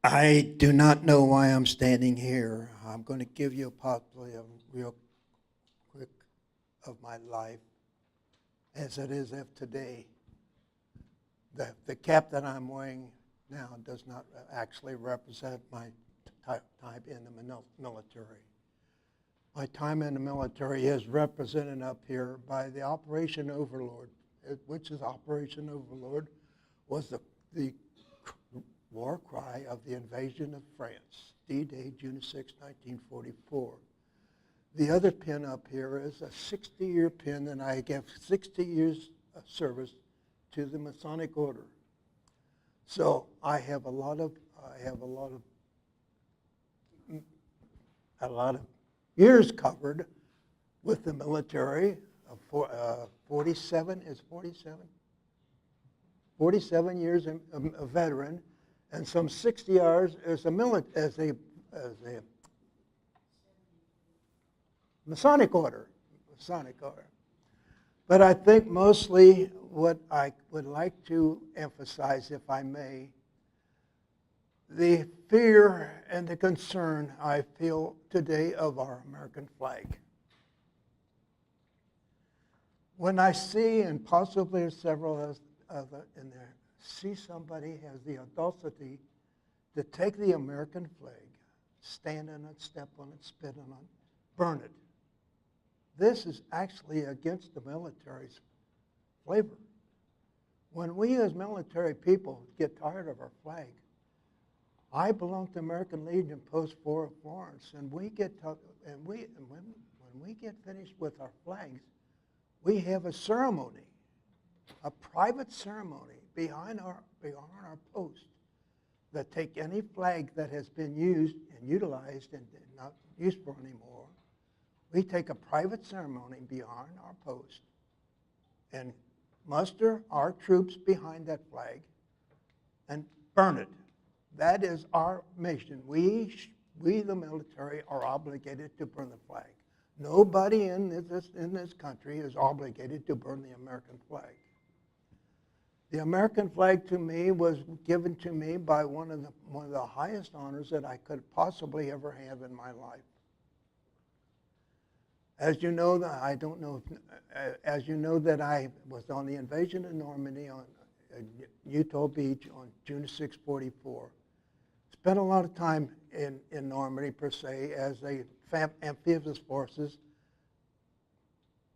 I do not know why I'm standing here. I'm going to give you possibly a real quick of my life as it is of today. The cap that I'm wearing now does not actually represent my time in the military. My time in the military is represented up here by the Operation Overlord, which is Operation Overlord was the war cry of the invasion of France, D-Day, June 6, 1944. The other pin up here is a 60-year pin, and I give 60 years of service to the Masonic Order. So I have a lot of years covered with the military. 47 years a veteran, and some 60 years as a Masonic order. But I think mostly what I would like to emphasize, if I may, the fear and the concern I feel today of our American flag. When I see, and possibly several other in there, see somebody has the audacity to take the American flag, stand on it, step on it, spit on it, burn it. This is actually against the military's flavor. When we as military people get tired of our flag, I belong to American Legion Post 4 of Florence, and when we get finished with our flags, we have a ceremony, a private ceremony behind our post that take any flag that has been used and utilized and not used for anymore. We take a private ceremony behind our post and muster our troops behind that flag and burn it. That is our mission. We the military, are obligated to burn the flag. Nobody in this country is obligated to burn the American flag. The American flag to me was given to me by one of the highest honors that I could possibly ever have in my life. As you know, as you know that I was on the invasion of Normandy on Utah Beach on June 6, 44. Spent a lot of time in Normandy per se as a amphibious forces,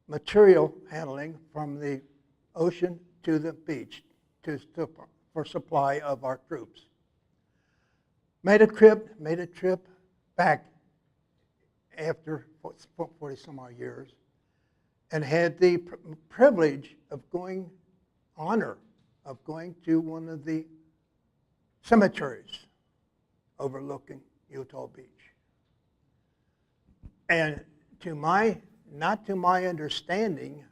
material handling from the ocean to the beach for supply of our troops. Made a trip back after 40 some odd years, and had the privilege of honor of going to one of the cemeteries overlooking Utah Beach. And not to my understanding,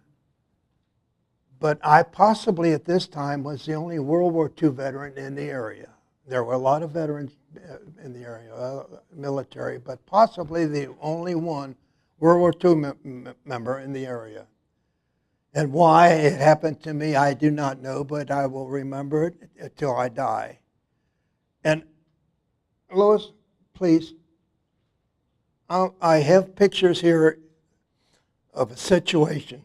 but I possibly at this time was the only World War II veteran in the area. There were a lot of veterans in the area, military, but possibly the only one World War II member in the area. And why it happened to me, I do not know, but I will remember it until I die. And Lois, please, I have pictures here of a situation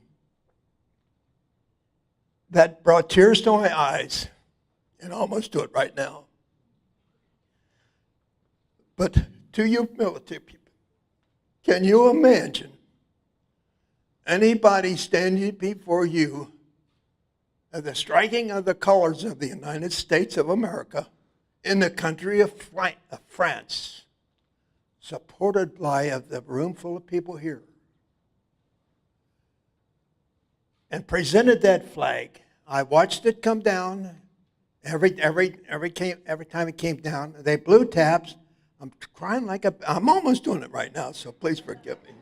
that brought tears to my eyes, and almost do it right now. But to you military people, can you imagine anybody standing before you at the striking of the colors of the United States of America in the country of France, supported by the room full of people here, and presented that flag? I watched it come down. Every time it came down, they blew taps. I'm crying I'm almost doing it right now, so please forgive me.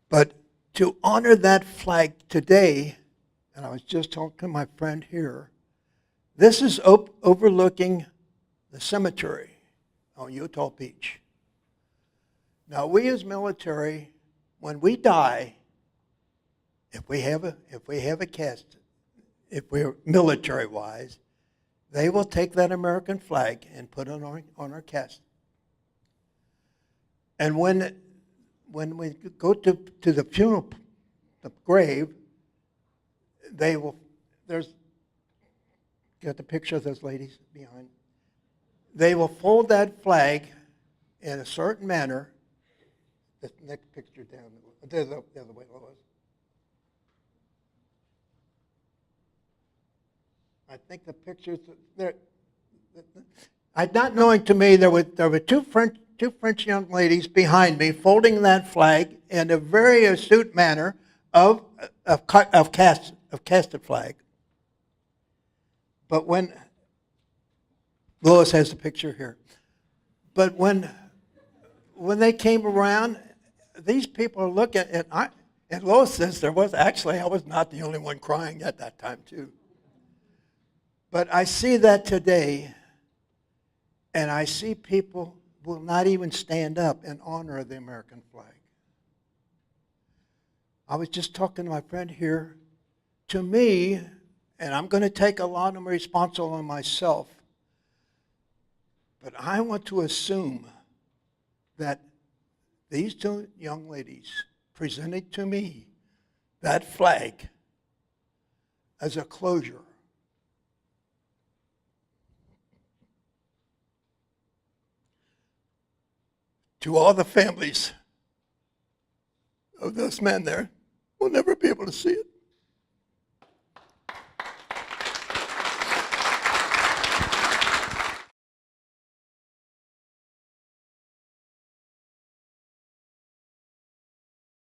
But to honor that flag today, and I was just talking to my friend here, this is overlooking the cemetery on Utah Beach. Now, we as military, when we die, if we have a cast, if we're military-wise, They will take that American flag and put it on our casket. And when we go to the funeral, the grave, they will, got the picture of those ladies behind. They will fold that flag in a certain manner. The next picture down, the other way, Lois. I think the pictures there. Not knowing to me, there were two French young ladies behind me folding that flag in a very astute manner of casted flag. But when Lois has the picture here, but when they came around, these people are looking, and Lois says I was not the only one crying at that time too. But I see that today, and I see people will not even stand up in honor of the American flag. I was just talking to my friend here. To me, and I'm going to take a lot of responsibility on myself, but I want to assume that these two young ladies presented to me that flag as a closure. To all the families of those men there, we'll never be able to see it.